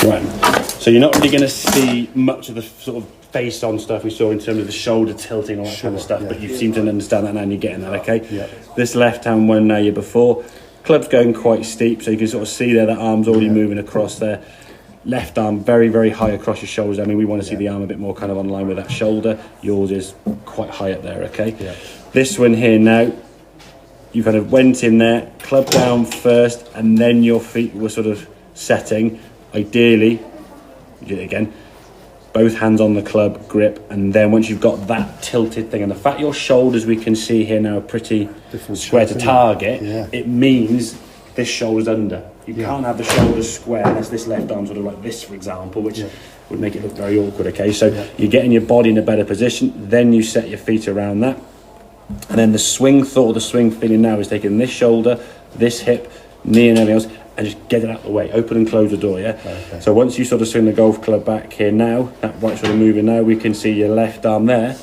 Right. So you're not really going to see much of the sort of face-on stuff we saw in terms of the shoulder tilting, all that kind of stuff, but you seem to understand that now and you're getting that, okay? Yeah. This left-hand one now, you're before. Club's going quite steep, so you can sort of see there that arm's already moving across there. Left arm very, very high across your shoulders. I mean, we want to see the arm a bit more kind of on line with that shoulder. Yours is quite high up there, okay? Yeah. This one here now, you kind of went in there, club down first, and then your feet were sort of setting. Ideally, you did it again, both hands on the club, grip, and then once you've got that tilted thing, and the fact your shoulders, we can see here now, are pretty square to target, it means this shoulder's under. You can't have the shoulders square unless this left arm sort of like this, for example, which would make it look very awkward, okay? So you're getting your body in a better position, then you set your feet around that, and then the swing thought, the swing feeling now is taking this shoulder, this hip, knee and everything else, and just get it out of the way, open and close the door, Okay. So once you sort of swing the golf club back here now, that right sort of moving now, we can see your left arm there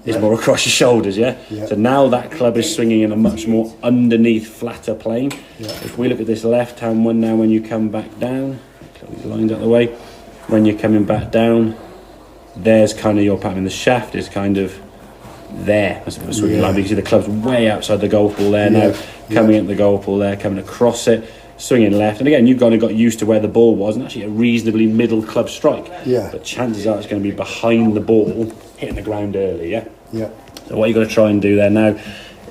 is more across your shoulders, So now that club is swinging in a much more underneath, flatter plane. If we look at this left hand one now, when you come back down, close these lines out the way, when you're coming back down, there's kind of your pattern. The shaft is kind of there. That's a bit of a swinging line. You can see the club's way outside the golf ball there now, coming at the golf ball there, coming across it, swinging left. And again, you've kind of got used to where the ball was, and actually a reasonably middle club strike. But chances are it's going to be behind the ball, hitting the ground early, So what you've got to try and do there now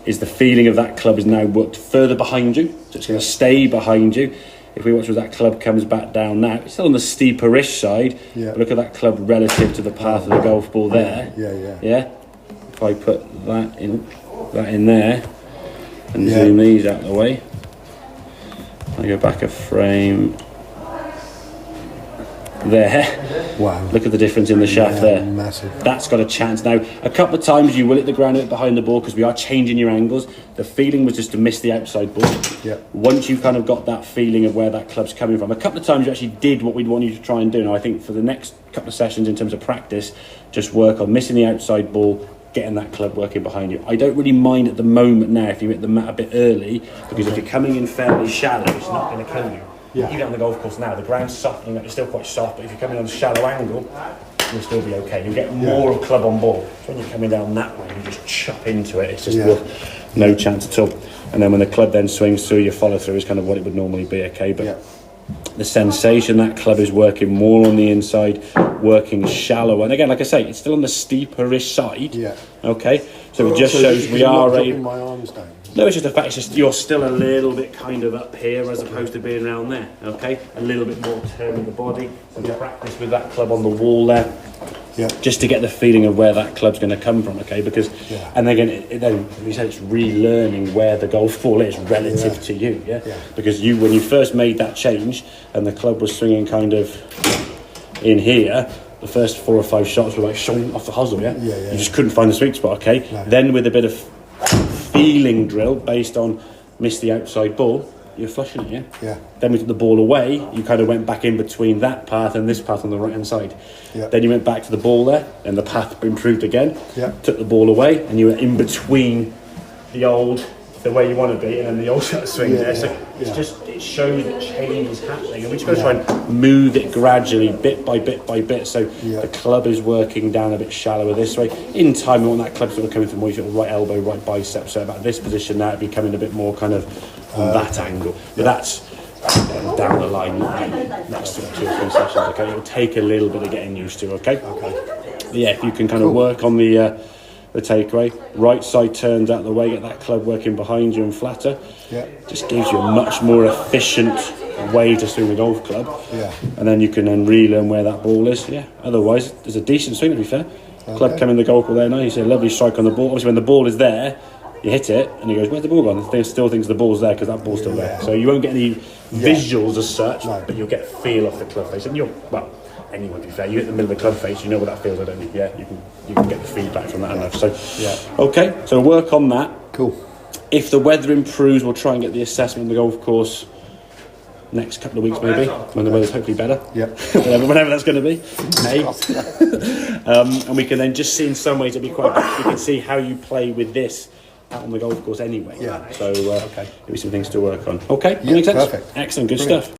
is the feeling of that club is now worked further behind you, so it's going to stay behind you. If we watch as that club comes back down now, it's still on the steeper-ish side, but look at that club relative to the path of the golf ball there. If I put that in there and zoom these out of the way, I go back a frame there. Wow. Look at the difference in the shaft there. Massive. That's got a chance. Now, a couple of times you will hit the ground a bit behind the ball because we are changing your angles. The feeling was just to miss the outside ball. Once you've kind of got that feeling of where that club's coming from, a couple of times you actually did what we'd want you to try and do. Now, I think for the next couple of sessions in terms of practice, just work on missing the outside ball, getting that club working behind you. I don't really mind at the moment now if you hit the mat a bit early, because if you're coming in fairly shallow, it's not going to kill you. Even on the golf course now, the ground's softening up, it's still quite soft, but if you're coming on a shallow angle, you'll still be okay. You'll get more of club on ball. So when you're coming down that way, you just chop into it, it's just no chance at all. And then when the club then swings through, your follow through is kind of what it would normally be, okay? But the sensation that club is working more on the inside, working shallow, and again, like I say, it's still on the steeper-ish side, okay? So it just shows we are dropping my arms down. No, it's just the fact it's just you're still a little bit kind of up here as opposed to being around there, okay? A little bit more turn of the body. So practice with that club on the wall there, just to get the feeling of where that club's going to come from, okay? Because, and again, then we said it's relearning where the golf ball is relative to you, Because when you first made that change and the club was swinging kind of in here, the first 4 or 5 shots were like showing off the hosel, You just couldn't find the sweet spot, okay? Then with a bit of feeling drill based on miss the outside ball, you're flushing it, Then we took the ball away, you kind of went back in between that path and this path on the right hand side. Then you went back to the ball there, and the path improved again. Took the ball away, and you were in between the way you want to be, and then the old shot swing there. So it's just, it shows that change is happening, and we just got to try and move it gradually, bit by bit by bit. So the club is working down a bit shallower this way. In time, we want that club sort of coming from more sort of right elbow, right bicep. So about this position now, it'd be coming a bit more kind of on that angle. But that's down the line, next 2 or 3 sessions. Okay, it'll take a little bit of getting used to. Okay. But yeah, if you can kind of work on the takeaway, right side turns out the way, get that club working behind you and flatter, just gives you a much more efficient way to swing the golf club, and then you can then relearn where that ball is. Otherwise, there's a decent swing to be fair. Club coming the golf ball there now, you see a lovely strike on the ball. Obviously when the ball is there, you hit it and he goes, where's the ball gone? He still thinks the ball's there because that ball's still there. So you won't get any visuals as such, but you'll get a feel off the club face. And anyone, to be fair, you hit the middle of the club face, you know what that feels like, don't you? You can get the feedback from that enough. So okay, so work on that. Cool. If the weather improves, we'll try and get the assessment of the golf course next couple of weeks maybe, when the weather's hopefully better. Whenever that's going to be. And we can then just see in some ways it'll be quite good. We can see how you play with this out on the golf course anyway. So there'll be some things to work on. Okay, makes sense? Perfect. Excellent, good Brilliant. stuff.